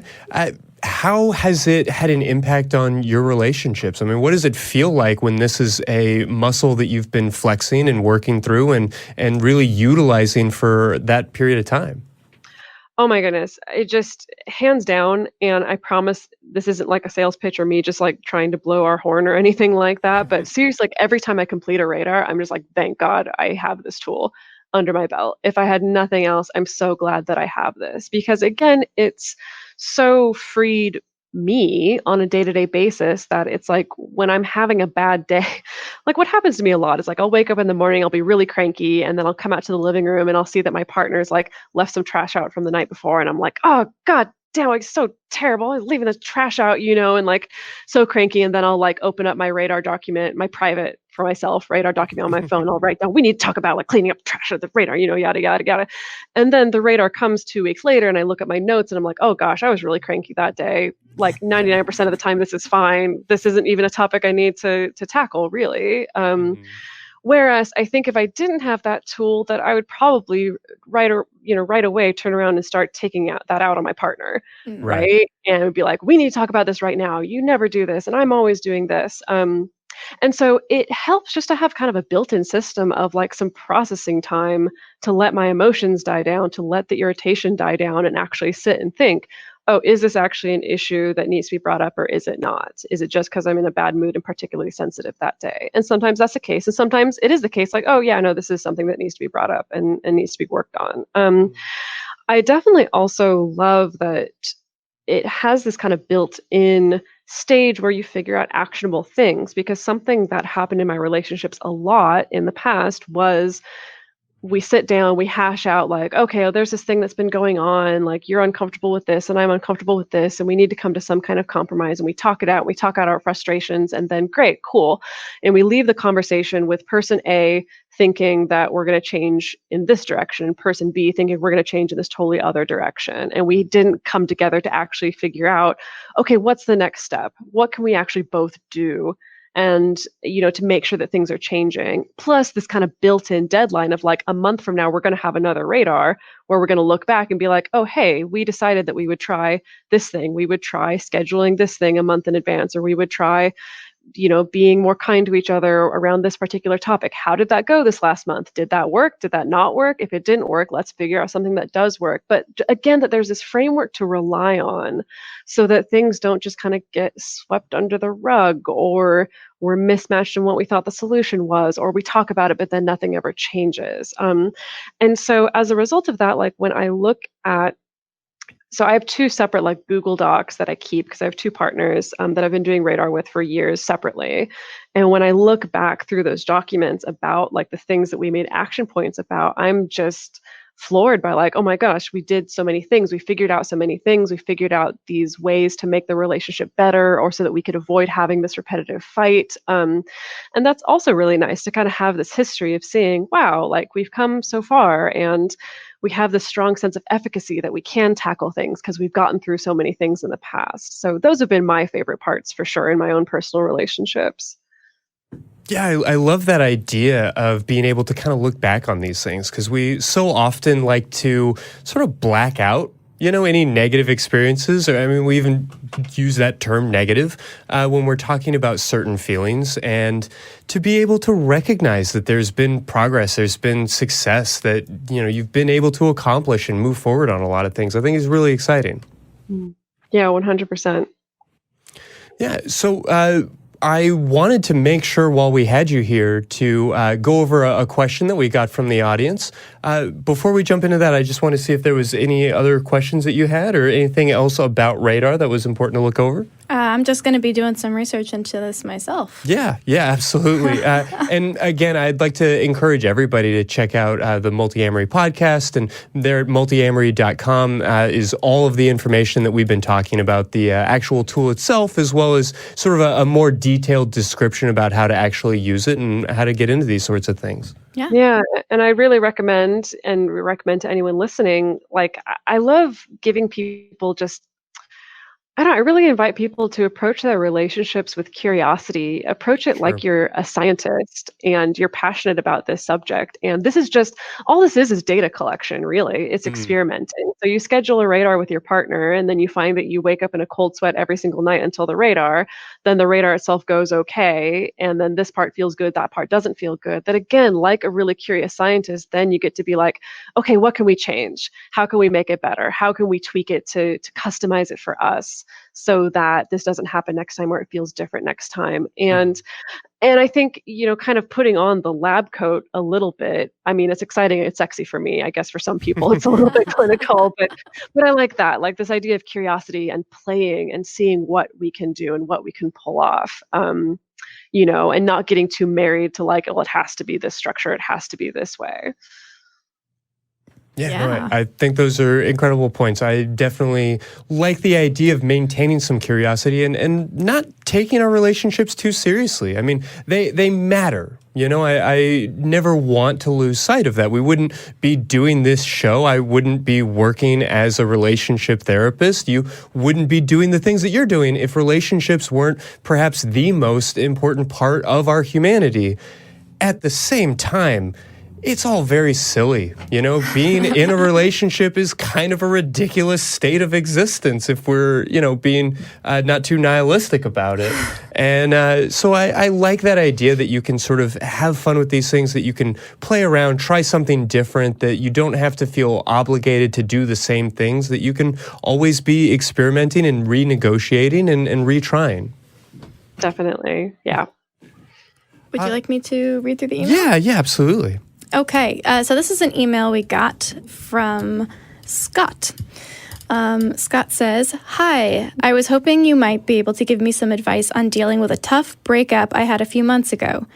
How has it had an impact on your relationships? I mean, what does it feel like when this is a muscle that you've been flexing and working through and really utilizing for that period of time? Oh my goodness. It just hands down, and I promise this isn't like a sales pitch or me just like trying to blow our horn or anything like that. But seriously, like every time I complete a radar, I'm just like, thank God I have this tool under my belt. If I had nothing else, I'm so glad that I have this, because again, it's so freed me on a day-to-day basis that it's like when I'm having a bad day, like what happens to me a lot is like I'll wake up in the morning, I'll be really cranky, and then I'll come out to the living room and I'll see that my partner's like left some trash out from the night before, and I'm like, oh God damn, it's so terrible. I'm leaving the trash out, and like so cranky. And then I'll like open up my radar document, my private for myself radar document on my phone. I'll write down, we need to talk about like cleaning up trash at the radar, yada, yada, yada. And then the radar comes 2 weeks later and I look at my notes and I'm like, oh gosh, I was really cranky that day. Like 99% of the time, this is fine. This isn't even a topic I need to tackle, really. Whereas I think if I didn't have that tool, that I would probably right away turn around and start taking that out on my partner, Right. right? And it would be like, we need to talk about this right now. You never do this, and I'm always doing this. And so it helps just to have kind of a built-in system of like some processing time to let my emotions die down, to let the irritation die down, and actually sit and think, oh, is this actually an issue that needs to be brought up, or is it not? Is it just because I'm in a bad mood and particularly sensitive that day? And sometimes that's the case. And sometimes it is the case, like, oh, yeah, no, this is something that needs to be brought up and needs to be worked on. I definitely also love that it has this kind of built-in stage where you figure out actionable things, because something that happened in my relationships a lot in the past was we sit down, we hash out like, okay, there's this thing that's been going on, like you're uncomfortable with this and I'm uncomfortable with this, and we need to come to some kind of compromise, and we talk it out, we talk out our frustrations, and then great, cool. And we leave the conversation with person A thinking that we're going to change in this direction, and person B thinking we're going to change in this totally other direction. And we didn't come together to actually figure out, okay, what's the next step? What can we actually both do? And to make sure that things are changing, plus this kind of built-in deadline of like a month from now we're going to have another radar where we're going to look back and be like, oh hey, we decided that we would try this thing, we would try scheduling this thing a month in advance, or we would try being more kind to each other around this particular topic. How did that go this last month? Did that work? Did that not work? If it didn't work, let's figure out something that does work. But again, that there's this framework to rely on so that things don't just kind of get swept under the rug, or we're mismatched in what we thought the solution was, or we talk about it, but then nothing ever changes. And so as a result of that, like when I look at, so I have two separate like Google Docs that I keep because I have two partners that I've been doing radar with for years separately. And when I look back through those documents about like the things that we made action points about, I'm just floored by like, oh my gosh, we did so many things. We figured out so many things. We figured out these ways to make the relationship better, or so that we could avoid having this repetitive fight. And that's also really nice to kind of have this history of seeing, wow, like we've come so far, and we have this strong sense of efficacy that we can tackle things because we've gotten through so many things in the past. So those have been my favorite parts for sure in my own personal relationships. Yeah, I love that idea of being able to kind of look back on these things, because we so often like to sort of black out, any negative experiences. Or, I mean, we even use that term negative when we're talking about certain feelings. And to be able to recognize that there's been progress, there's been success, that, you've been able to accomplish and move forward on a lot of things, I think is really exciting. Yeah, 100%. Yeah, so I wanted to make sure while we had you here to go over a question that we got from the audience. Before we jump into that, I just want to see if there was any other questions that you had or anything else about radar that was important to look over. I'm just going to be doing some research into this myself. Yeah, absolutely. And again, I'd like to encourage everybody to check out the Multiamory podcast, and there at multiamory.com is all of the information that we've been talking about, the actual tool itself, as well as sort of a more detailed description about how to actually use it and how to get into these sorts of things. Yeah, and I really recommend to anyone listening, like I love giving people just, I really invite people to approach their relationships with curiosity. Approach it like you're a scientist and you're passionate about this subject. And this is just, all this is data collection, really. It's experimenting. So you schedule a radar with your partner, and then you find that you wake up in a cold sweat every single night until the radar. Then the radar itself goes okay. And then this part feels good, that part doesn't feel good. That again, like a really curious scientist, then you get to be like, okay, what can we change? How can we make it better? How can we tweak it to customize it for us, so that this doesn't happen next time, or it feels different next time? And I think, kind of putting on the lab coat a little bit, I mean, it's exciting, it's sexy for me. I guess for some people it's a little bit clinical, but I like that, like this idea of curiosity and playing and seeing what we can do and what we can pull off, and not getting too married to like, oh, it has to be this structure, it has to be this way. Yeah. No, I think those are incredible points. I definitely like the idea of maintaining some curiosity and not taking our relationships too seriously. I mean, they matter. I never want to lose sight of that. We wouldn't be doing this show. I wouldn't be working as a relationship therapist. You wouldn't be doing the things that you're doing if relationships weren't perhaps the most important part of our humanity. At the same time, it's all very silly. Being in a relationship is kind of a ridiculous state of existence if we're, being not too nihilistic about it. And so I like that idea that you can sort of have fun with these things, that you can play around, try something different, that you don't have to feel obligated to do the same things, that you can always be experimenting and renegotiating and retrying. Definitely, yeah. Would you like me to read through the email? Yeah, absolutely. Okay, so this is an email we got from Scott. Scott says, "Hi, I was hoping you might be able to give me some advice on dealing with a tough breakup I had a few months ago.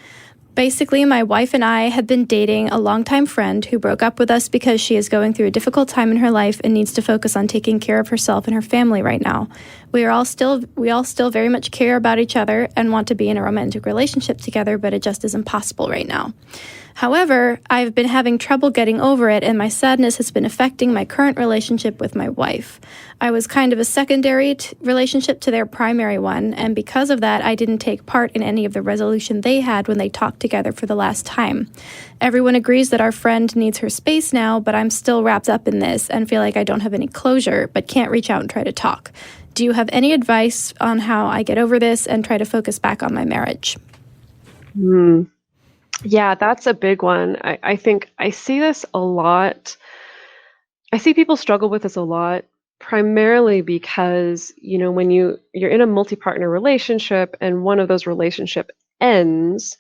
Basically, my wife and I had been dating a longtime friend who broke up with us because she is going through a difficult time in her life and needs to focus on taking care of herself and her family right now. We all still very much care about each other and want to be in a romantic relationship together, but it just isn't possible right now. However, I've been having trouble getting over it, and my sadness has been affecting my current relationship with my wife. I was kind of a secondary relationship to their primary one, and because of that, I didn't take part in any of the resolution they had when they talked together for the last time. Everyone agrees that our friend needs her space now, but I'm still wrapped up in this and feel like I don't have any closure, but can't reach out and try to talk. do you have any advice on how I get over this and try to focus back on my marriage? Yeah, that's a big one. I think I see this a lot. I see people struggle with this a lot, primarily because, when you're in a multi-partner relationship and one of those relationship ends,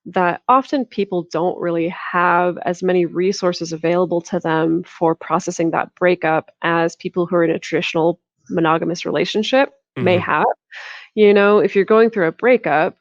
that often people don't really have as many resources available to them for processing that breakup as people who are in a traditional monogamous relationship may have. If you're going through a breakup,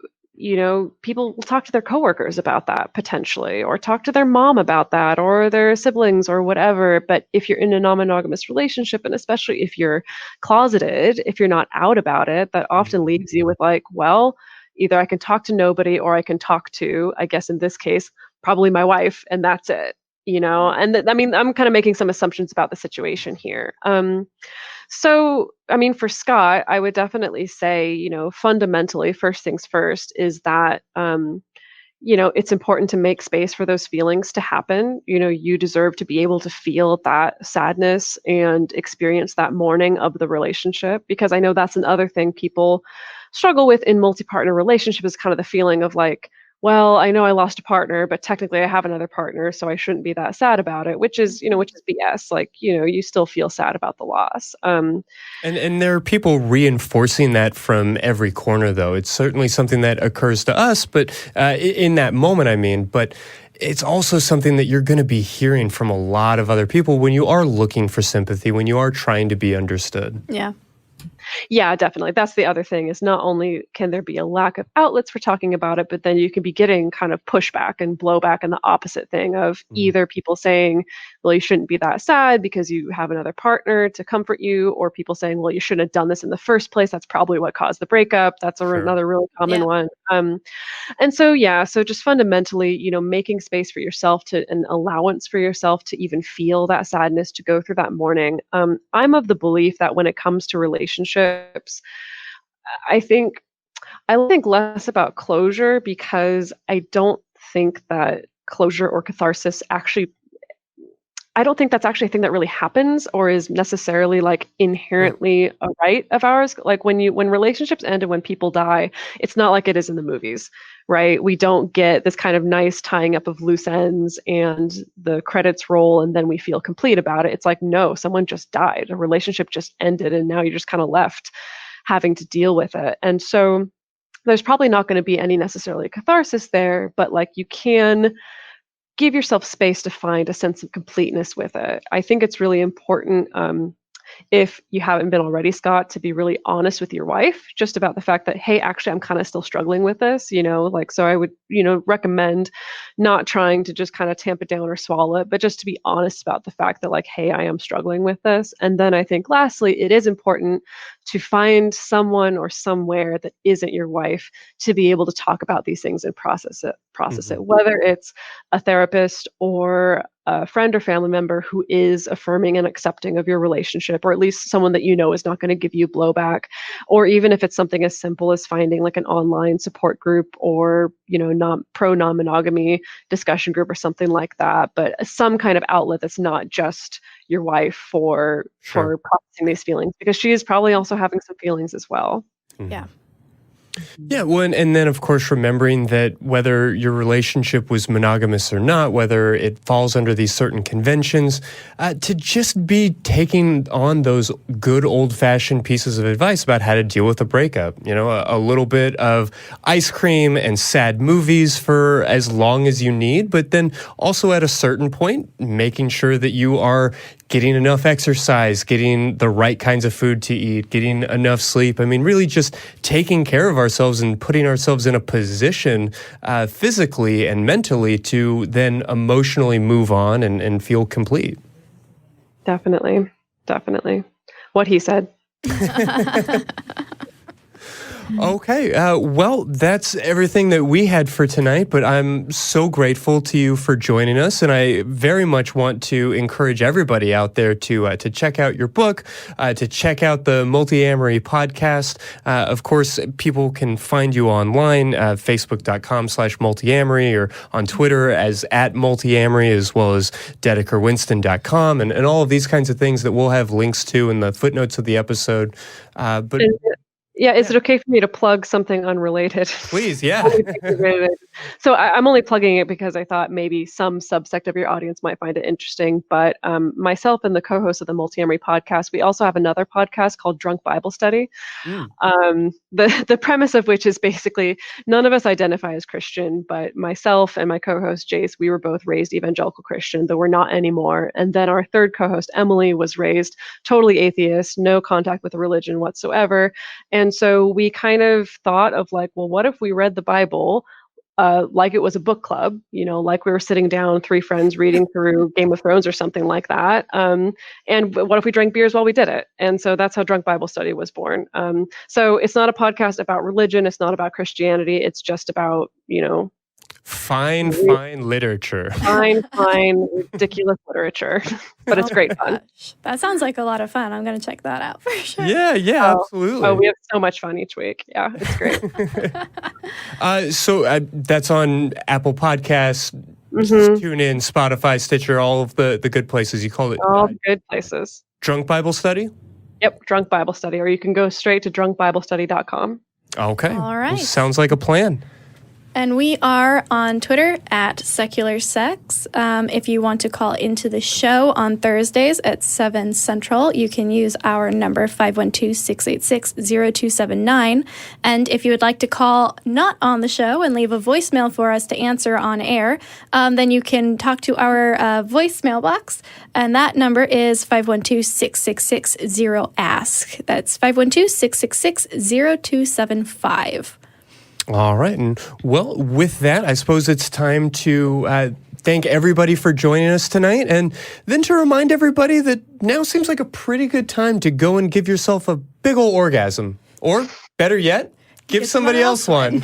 people will talk to their coworkers about that potentially, or talk to their mom about that, or their siblings, or whatever. But if you're in a non-monogamous relationship, and especially if you're closeted, if you're not out about it, that often leaves you with like, well, either I can talk to nobody, or I can talk to, I guess in this case, probably my wife, and that's it. And I'm kind of making some assumptions about the situation here. So, for Scott, I would definitely say, fundamentally, first things first is that, it's important to make space for those feelings to happen. You deserve to be able to feel that sadness and experience that mourning of the relationship, because I know that's another thing people struggle with in multi-partner relationship, is kind of the feeling of like, well, I know I lost a partner, but technically I have another partner, so I shouldn't be that sad about it, which is BS. Like, you still feel sad about the loss. And there are people reinforcing that from every corner, though. It's certainly something that occurs to us, but in that moment, but it's also something that you're going to be hearing from a lot of other people when you are looking for sympathy, when you are trying to be understood. Yeah. Yeah, definitely. That's the other thing, is not only can there be a lack of outlets for talking about it, but then you can be getting kind of pushback and blowback, and the opposite thing of either people saying, well, you shouldn't be that sad because you have another partner to comfort you, or people saying, well, you shouldn't have done this in the first place. That's probably what caused the breakup. That's another really common one. And so, so just fundamentally, making space for yourself, to an allowance for yourself to even feel that sadness, to go through that mourning. I'm of the belief that when it comes to relationships, I think less about closure, because I don't think that closure or catharsis I don't think that's actually a thing that really happens, or is necessarily like inherently a right of ours. Like when relationships end and when people die, it's not like it is in the movies, right? We don't get this kind of nice tying up of loose ends and the credits roll and then we feel complete about it. It's like, no, someone just died. A relationship just ended, and now you're just kind of left having to deal with it. And so there's probably not going to be any necessarily catharsis there, but like you can give yourself space to find a sense of completeness with it. I think it's really important, if you haven't been already, Scott, to be really honest with your wife just about the fact that, hey, actually, I'm kind of still struggling with this, so I would, recommend not trying to just kind of tamp it down or swallow it, but just to be honest about the fact that, like, hey, I am struggling with this. And then I think lastly, it is important to find someone or somewhere that isn't your wife to be able to talk about these things and process it, whether it's a therapist or a friend or family member who is affirming and accepting of your relationship, or at least someone that is not going to give you blowback, or even if it's something as simple as finding like an online support group, or non-monogamy discussion group or something like that, but some kind of outlet that's not just your wife for processing these feelings, because she is probably also having some feelings as well. Yeah. Yeah, well, and then, of course, remembering that whether your relationship was monogamous or not, whether it falls under these certain conventions, to just be taking on those good old-fashioned pieces of advice about how to deal with a breakup. A little bit of ice cream and sad movies for as long as you need, but then also at a certain point, making sure that you are getting enough exercise, getting the right kinds of food to eat, getting enough sleep. Really just taking care of ourselves and putting ourselves in a position physically and mentally to then emotionally move on and feel complete. Definitely. What he said. Okay. Well, that's everything that we had for tonight, but I'm so grateful to you for joining us. And I very much want to encourage everybody out there to check out your book, to check out the Multiamory podcast. Of course, people can find you online, facebook.com/multiamory, or on Twitter as @multiamory, as well as dedekerwinston.com, and all of these kinds of things that we'll have links to in the footnotes of the episode. But Yeah, is it okay for me to plug something unrelated? please, yeah. Only thing related. So I'm only plugging it because I thought maybe some subsect of your audience might find it interesting. But myself and the co-host of the Multiamory podcast, we also have another podcast called Drunk Bible Study. The premise of which is basically none of us identify as Christian, but myself and my co-host Jace, we were both raised evangelical Christian, though we're not anymore. And then our third co-host Emily was raised totally atheist, no contact with a religion whatsoever. And so we kind of thought of like, well, what if we read the Bible like it was a book club, like we were sitting down, three friends reading through Game of Thrones or something like that. And what if we drank beers while we did it? And so that's how Drunk Bible Study was born. So it's not a podcast about religion. It's not about Christianity. It's just about, Fine literature. fine, ridiculous literature. But it's great fun. Gosh, that sounds like a lot of fun. I'm going to check that out for sure. Yeah, absolutely. Oh, we have so much fun each week. Yeah, it's great. So that's on Apple Podcasts, TuneIn, Spotify, Stitcher, all of the good places. You call it All good places. Drunk Bible Study? Yep, Drunk Bible Study. Or you can go straight to drunkbiblestudy.com. Okay. All right. Well, sounds like a plan. And we are on Twitter @SecularSex. If you want to call into the show on Thursdays at 7 Central, you can use our number 512-686-0279. And if you would like to call not on the show and leave a voicemail for us to answer on air, then you can talk to our voicemail box. And that number is 512-666-0ASK. That's 512-666-0275. All right. And well, with that, I suppose it's time to thank everybody for joining us tonight. And then to remind everybody that now seems like a pretty good time to go and give yourself a big ol' orgasm. Or better yet, give somebody else one.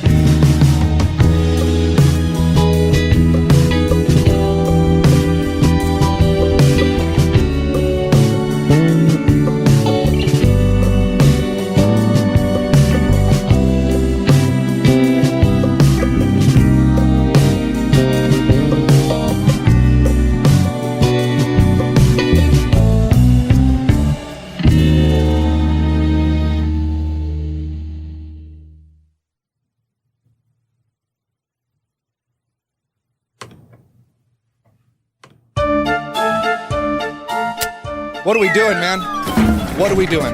What are we doing, man? What are we doing?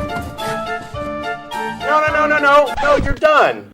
No, you're done.